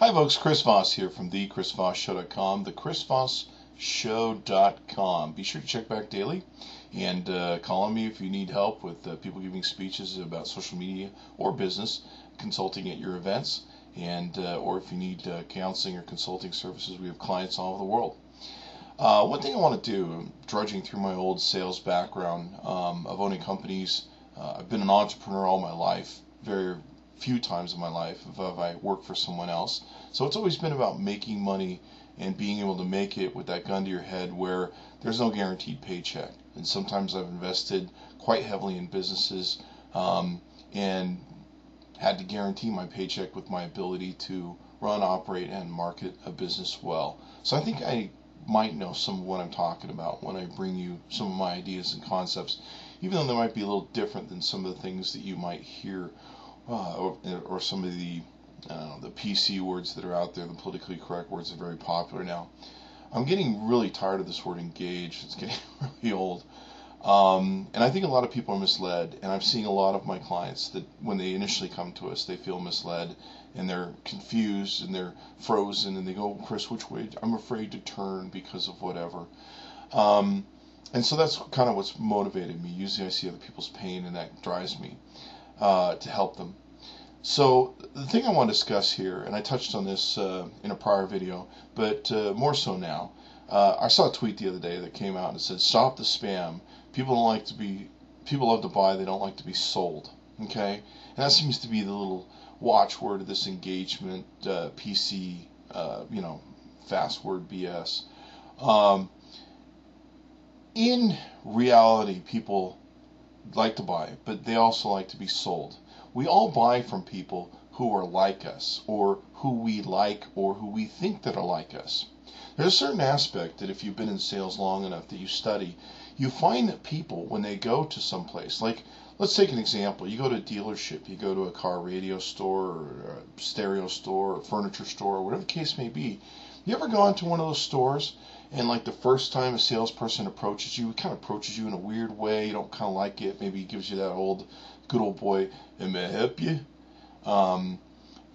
Hi folks, Chris Voss here from thechrisvossshow.com, thechrisvossshow.com. Be sure to check back daily and call on me if you need help with people giving speeches about social media or business, consulting at your events, and or if you need counseling or consulting services. We have clients all over the world. One thing I want to do, drudging through my old sales background of owning companies, I've been an entrepreneur all my life, very few times in my life have I worked for someone else. So it's always been about making money and being able to make it with that gun to your head where there's no guaranteed paycheck. And sometimes I've invested quite heavily in businesses and had to guarantee my paycheck with my ability to run, operate, and market a business well. So I think I might know some of what I'm talking about when I bring you some of my ideas and concepts, even though they might be a little different than some of the things that you might hear or some of the the PC words that are out there, the politically correct words are very popular now. I'm getting really tired of this word engaged. It's getting really old. And I think a lot of people are misled, and I'm seeing a lot of my clients that when they initially come to us, they feel misled, and they're confused, and they're frozen, and they go, Chris, which way? I'm afraid to turn because of whatever. And so that's kind of what's motivated me. Usually I see other people's pain, and that drives me to help them. So the thing I want to discuss here, and I touched on this in a prior video, but more so now, I saw a tweet the other day that came out and it said, "Stop the spam. People love to buy. They don't like to be sold." Okay, and that seems to be the little watchword of this engagement PC, fast word BS. In reality, people like to buy, but they also like to be sold. We all buy from people who are like us, or who we like, or who we think that are like us. There's a certain aspect that if you've been in sales long enough that you study, you find that people, when they go to some place, like, let's take an example. You go to a dealership, you go to a car radio store, or a stereo store, or a furniture store, or whatever the case may be. You ever gone to one of those stores, and like the first time a salesperson approaches you, he kind of approaches you in a weird way, you don't kind of like it, maybe he gives you that good old boy, "May I help you?"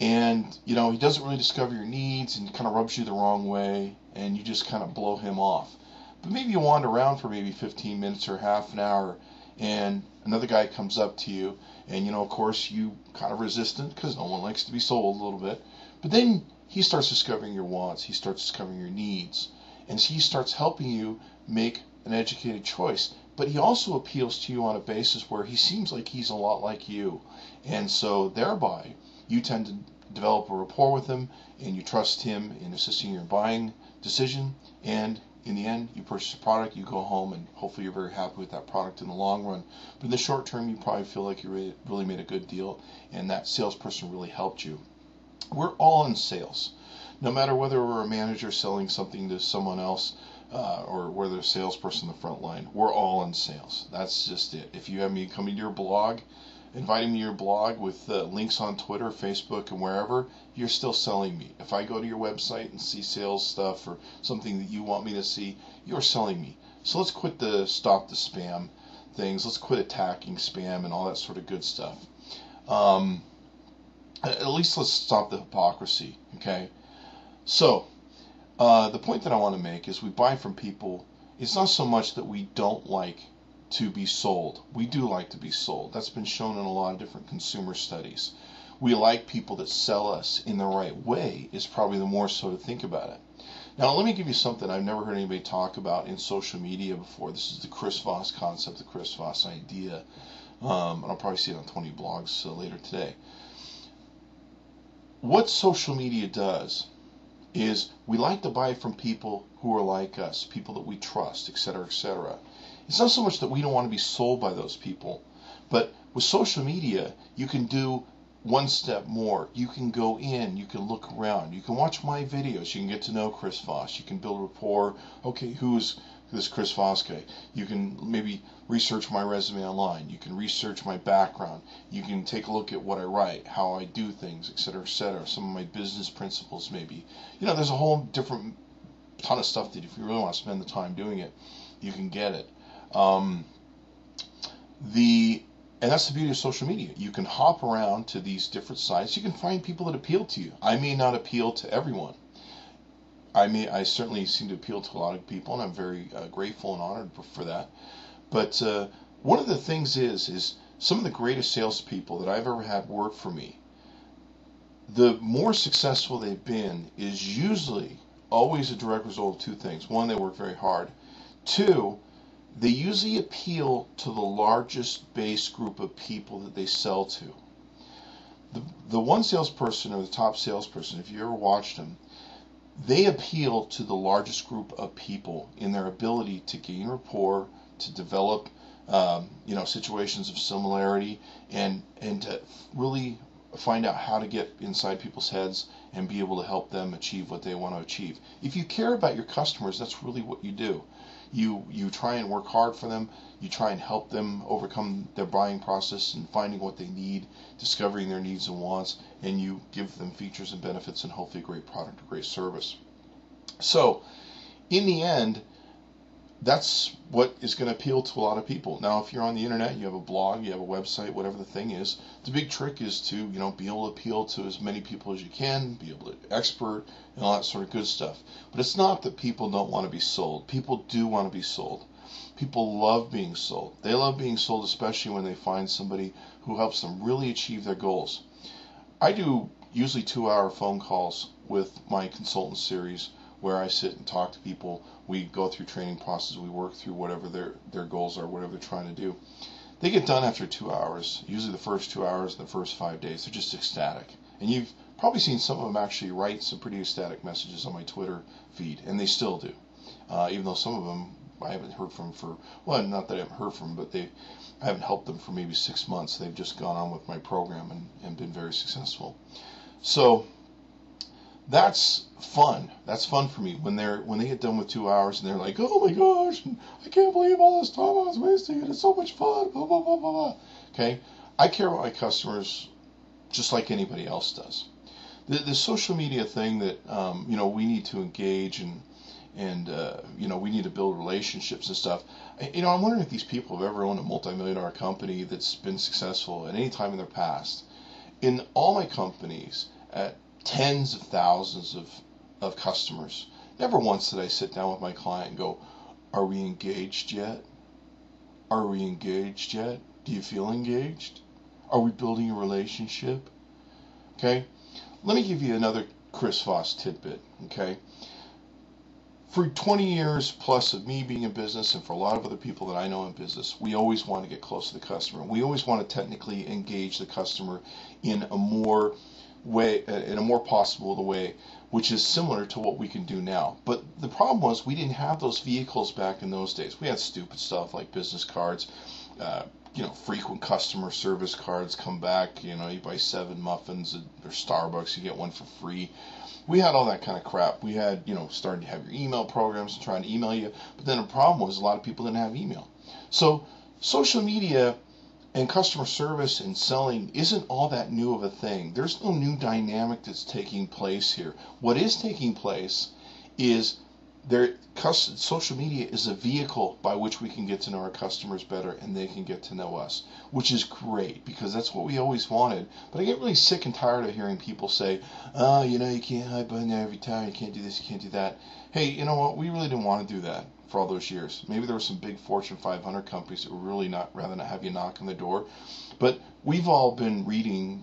And, he doesn't really discover your needs and kind of rubs you the wrong way, and you just kind of blow him off. But maybe you wander around for maybe 15 minutes or half an hour, and another guy comes up to you, and, of course, you kind of resistant because no one likes to be sold a little bit. But then he starts discovering your wants, he starts discovering your needs, and he starts helping you make an educated choice. But he also appeals to you on a basis where he seems like he's a lot like you. And so thereby, you tend to develop a rapport with him, and you trust him in assisting your buying decision. And in the end, you purchase a product, you go home, and hopefully you're very happy with that product in the long run. But in the short term, you probably feel like you really made a good deal, and that salesperson really helped you. We're all in sales. No matter whether we're a manager selling something to someone else, or whether a salesperson in the front line, we're all in sales. That's just it. If you have me coming to your blog, inviting me to your blog with links on Twitter, Facebook, and wherever, you're still selling me. If I go to your website and see sales stuff or something that you want me to see, you're selling me. So let's quit the stop the spam things. Let's quit attacking spam and all that sort of good stuff. At least let's stop the hypocrisy, okay? So, the point that I want to make is we buy from people. It's not so much that we don't like to be sold. We do like to be sold. That's been shown in a lot of different consumer studies. We like people that sell us in the right way is probably the more so to think about it. Now, let me give you something I've never heard anybody talk about in social media before. This is the Chris Voss concept, the Chris Voss idea. And I'll probably see it on 20 blogs later today. What social media does is we like to buy from people who are like us, people that we trust, etc., etc. It's not so much that we don't want to be sold by those people, but with social media, you can do one step more. You can go in, you can look around, you can watch my videos, you can get to know Chris Voss, you can build rapport. Okay, who's this Chris Voss guy? You can maybe research my resume online, you can research my background, you can take a look at what I write, how I do things, etc., etc., some of my business principles maybe. There's a whole different ton of stuff that if you really want to spend the time doing it, you can get it. And that's the beauty of social media. You can hop around to these different sites. You can find people that appeal to you. I may not appeal to everyone. I certainly seem to appeal to a lot of people, and I'm very grateful and honored for that. But one of the things is some of the greatest salespeople that I've ever had work for me, the more successful they've been is usually always a direct result of two things. One, they work very hard. Two, they usually appeal to the largest base group of people that they sell to. The one salesperson or the top salesperson, if you ever watched them, they appeal to the largest group of people in their ability to gain rapport, to develop situations of similarity, and to really find out how to get inside people's heads and be able to help them achieve what they want to achieve. If you care about your customers, that's really what you do. You try and work hard for them. You try and help them overcome their buying process and finding what they need, discovering their needs and wants, and you give them features and benefits and hopefully a great product, a great service. So, in the end, that's what is going to appeal to a lot of people. Now, if you're on the internet, you have a blog, you have a website, whatever the thing is, the big trick is to, be able to appeal to as many people as you can, be able to expert and all that sort of good stuff. But it's not that people don't want to be sold. People do want to be sold. People love being sold. They love being sold, especially when they find somebody who helps them really achieve their goals. I do usually 2-hour phone calls with my consultant series where I sit and talk to people. We go through training processes. We work through whatever their goals are, whatever they're trying to do. They get done after 2 hours. Usually the first 2 hours, the first 5 days, they're just ecstatic. And you've probably seen some of them actually write some pretty ecstatic messages on my Twitter feed, and they still do. Even though some of them I haven't heard from not that I haven't heard from them, but I haven't helped them for maybe 6 months. They've just gone on with my program and been very successful. So that's fun. That's fun for me when they get done with 2 hours and they're like, oh my gosh, I can't believe all this time I was wasting. It's so much fun. Blah blah blah blah blah. Okay, I care about my customers just like anybody else does. The social media thing that we need to engage and we need to build relationships and stuff. I'm wondering if these people have ever owned a multi-million-dollar company that's been successful at any time in their past. In all my companies, at tens of thousands of customers, never once did I sit down with my client and go, are we engaged yet? Are we engaged yet? Do you feel engaged? Are we building a relationship? Okay? Let me give you another Chris Voss tidbit, okay? For 20 years plus of me being in business, and for a lot of other people that I know in business, we always want to get close to the customer. We always want to technically engage the customer in a more possible way, which is similar to what we can do now. But the problem was we didn't have those vehicles back in those days. We had stupid stuff like business cards, frequent customer service cards come back. You buy 7 muffins at Starbucks, you get one for free. We had all that kind of crap. We had, starting to have your email programs and trying to email you. But then the problem was a lot of people didn't have email. So social media and customer service and selling isn't all that new of a thing. There's no new dynamic that's taking place here. What is taking place is social media is a vehicle by which we can get to know our customers better and they can get to know us, which is great because that's what we always wanted. But I get really sick and tired of hearing people say, oh, you can't hide behind there every time, you can't do this, you can't do that. Hey, you know what? We really didn't want to do that for all those years. Maybe there were some big Fortune 500 companies that would really rather not have you knock on the door. But we've all been reading,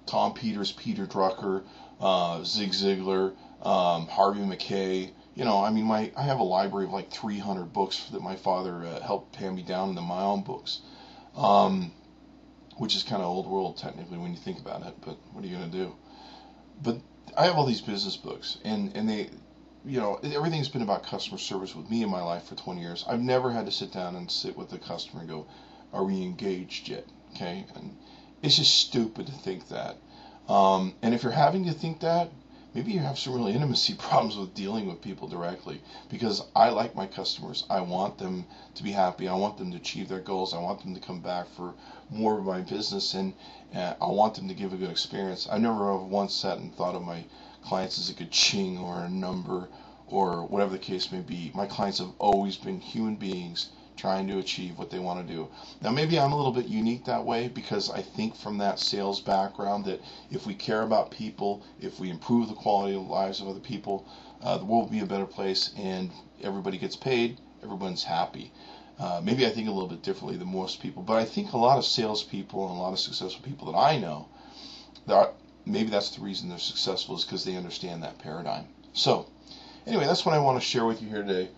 Tom Peters, Peter Drucker, Zig Ziglar, Harvey Mackay. I have a library of like 300 books that my father helped hand me down into my own books, which is kind of old world technically when you think about it, but what are you going to do? But I have all these business books, and they, everything's been about customer service with me in my life for 20 years. I've never had to sit down and sit with the customer and go, are we engaged yet? Okay, and it's just stupid to think that. And if you're having to think that, maybe you have some real intimacy problems with dealing with people directly, because I like my customers. I want them to be happy. I want them to achieve their goals. I want them to come back for more of my business, and I want them to give a good experience. I never once sat and thought of my clients as a ka-ching or a number or whatever the case may be. My clients have always been human beings trying to achieve what they want to do. Now, maybe I'm a little bit unique that way because I think from that sales background that if we care about people, if we improve the quality of the lives of other people, the world will be a better place and everybody gets paid, everyone's happy. Maybe I think a little bit differently than most people, but I think a lot of salespeople and a lot of successful people that I know, maybe that's the reason they're successful is because they understand that paradigm. So, anyway, that's what I want to share with you here today.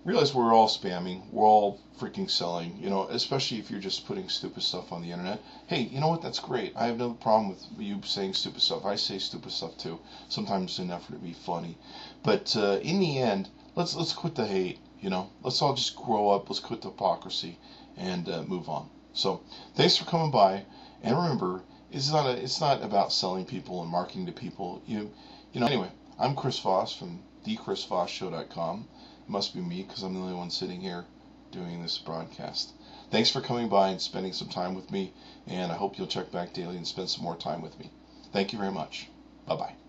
Realize we're all spamming, we're all freaking selling, especially if you're just putting stupid stuff on the internet. Hey, you know what? That's great. I have no problem with you saying stupid stuff. I say stupid stuff too, sometimes in an effort to be funny. But in the end, let's quit the hate. Let's all just grow up. Let's quit the hypocrisy and move on. So, thanks for coming by. And remember, it's not about selling people and marketing to people. Anyway, I'm Chris Voss from thechrisvossshow.com. It must be me because I'm the only one sitting here doing this broadcast. Thanks for coming by and spending some time with me. And I hope you'll check back daily and spend some more time with me. Thank you very much. Bye-bye.